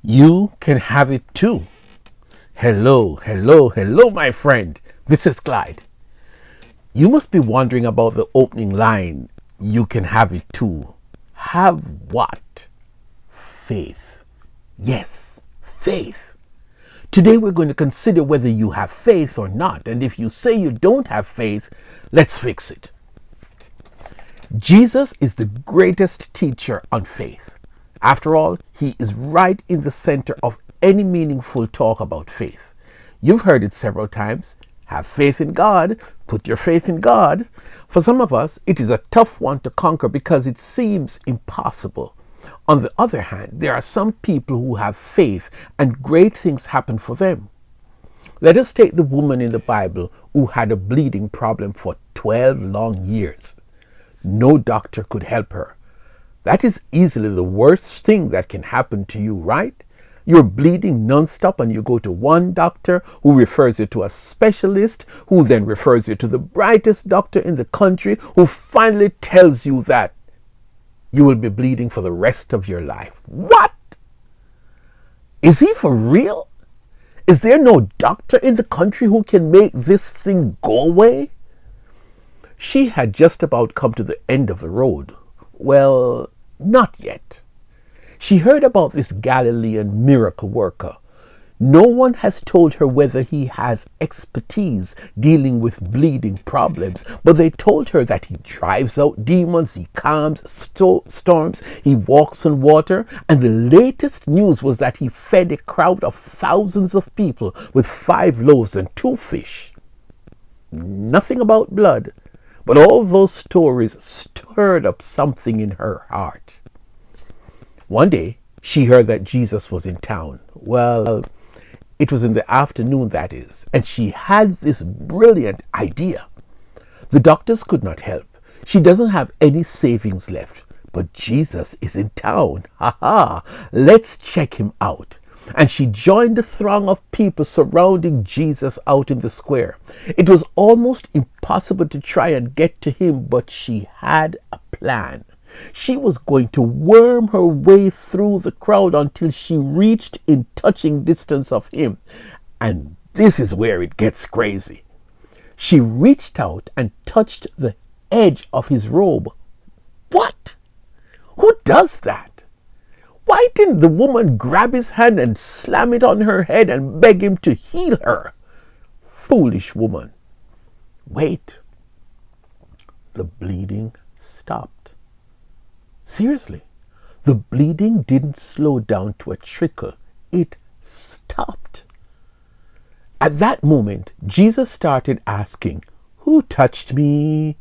You can have it too. Hello, hello, hello, my friend. This is Clyde. You must be wondering about the opening line, you can have it too. Have what? Faith. Yes, faith. Today we're going to consider whether you have faith or not. And if you say you don't have faith, let's fix it. Jesus is the greatest teacher on faith. After all, he is right in the center of any meaningful talk about faith. You've heard it several times. Have faith in God. Put your faith in God. For some of us, it is a tough one to conquer because it seems impossible. On the other hand, there are some people who have faith and great things happen for them. Let us take the woman in the Bible who had a bleeding problem for 12 long years. No doctor could help her. That is easily the worst thing that can happen to you, right? You're bleeding nonstop and you go to one doctor who refers you to a specialist who then refers you to the brightest doctor in the country who finally tells you that you will be bleeding for the rest of your life. What? Is he for real? Is there no doctor in the country who can make this thing go away? She had just about come to the end of the road. Well, not yet. She heard about this Galilean miracle worker. No one has told her whether he has expertise dealing with bleeding problems, but they told her that he drives out demons, he calms storms, he walks on water, and the latest news was that he fed a crowd of thousands of people with 5 loaves and 2 fish. Nothing about blood. But all those stories stirred up something in her heart. One day, she heard that Jesus was in town. Well, it was in the afternoon, that is, and she had this brilliant idea. The doctors could not help. She doesn't have any savings left, but Jesus is in town. Ha ha! Let's check him out. And she joined the throng of people surrounding Jesus out in the square. It was almost impossible to try and get to him, but she had a plan. She was going to worm her way through the crowd until she reached in touching distance of him. And this is where it gets crazy. She reached out and touched the edge of his robe. What? Who does that? Why didn't the woman grab his hand and slam it on her head and beg him to heal her? Foolish woman. Wait. The bleeding stopped. Seriously, the bleeding didn't slow down to a trickle. It stopped. At that moment, Jesus started asking, "Who touched me?"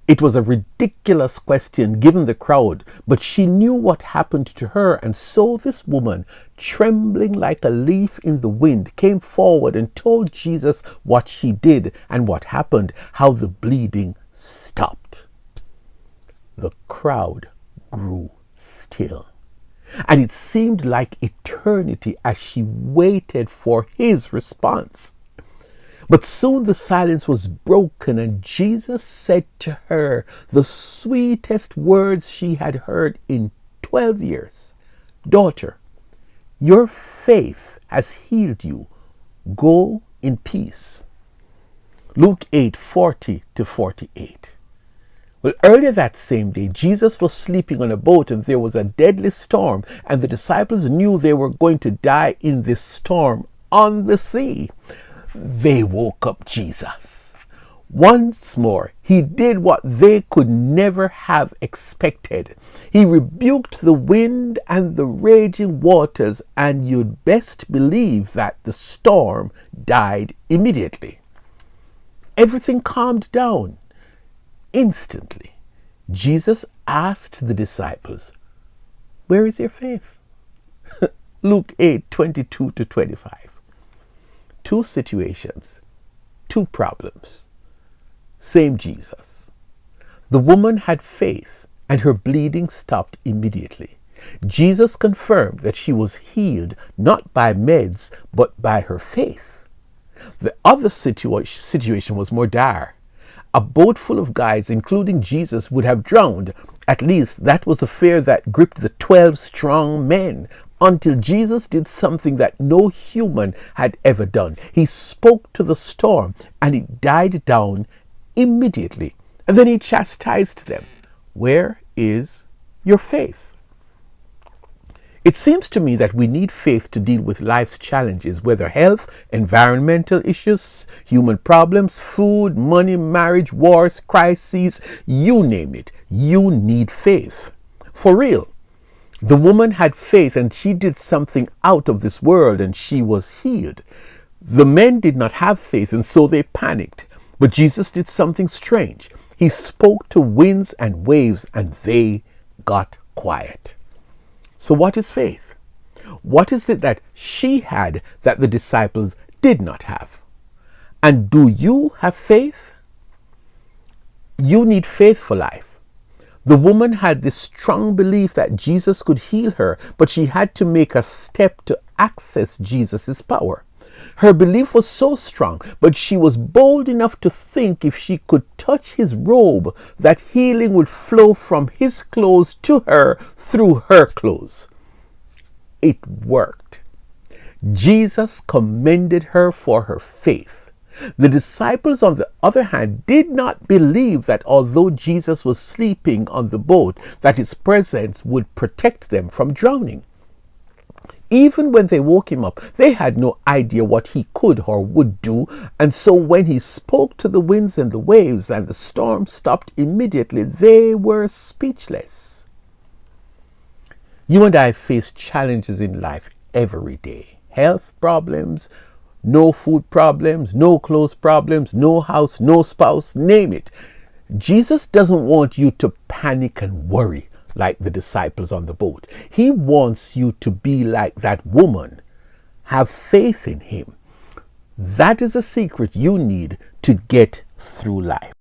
It was a ridiculous question given the crowd, but she knew what happened to her, and so this woman, trembling like a leaf in the wind, came forward and told Jesus what she did and what happened, how the bleeding stopped. The crowd grew still, and it seemed like eternity as she waited for his response. But soon the silence was broken, and Jesus said to her the sweetest words she had heard in 12 years. "Daughter, your faith has healed you. Go in peace." Luke 8:40-48. Well, earlier that same day, Jesus was sleeping on a boat and there was a deadly storm, and the disciples knew they were going to die in this storm on the sea. They woke up Jesus. Once more, he did what they could never have expected. He rebuked the wind and the raging waters, and you'd best believe that the storm died immediately. Everything calmed down. Instantly, Jesus asked the disciples, "Where is your faith?" Luke 8:22-25. 2 situations, 2 problems. Same Jesus. The woman had faith and her bleeding stopped immediately. Jesus confirmed that she was healed not by meds but by her faith. The other situation was more dire. A boat full of guys, including Jesus, would have drowned. At least that was the fear that gripped the 12 strong men. until Jesus did something that no human had ever done. He spoke to the storm and it died down immediately. And then he chastised them. Where is your faith? It seems to me that we need faith to deal with life's challenges, whether health, environmental issues, human problems, food, money, marriage, wars, crises, you name it. You need faith. For real. The woman had faith and she did something out of this world and she was healed. The men did not have faith and so they panicked. But Jesus did something strange. He spoke to winds and waves and they got quiet. So what is faith? What is it that she had that the disciples did not have? And do you have faith? You need faith for life. The woman had this strong belief that Jesus could heal her, but she had to make a step to access Jesus' power. Her belief was so strong, but she was bold enough to think if she could touch his robe, that healing would flow from his clothes to her through her clothes. It worked. Jesus commended her for her faith. The disciples, on the other hand, did not believe that although Jesus was sleeping on the boat, that his presence would protect them from drowning. Even when they woke him up, they had no idea what he could or would do, and so when he spoke to the winds and the waves and the storm stopped immediately, they were speechless. You and I face challenges in life every day. Health problems, no food problems, no clothes problems, no house, no spouse, name it. Jesus doesn't want you to panic and worry like the disciples on the boat. He wants you to be like that woman. Have faith in him. That is a secret you need to get through life.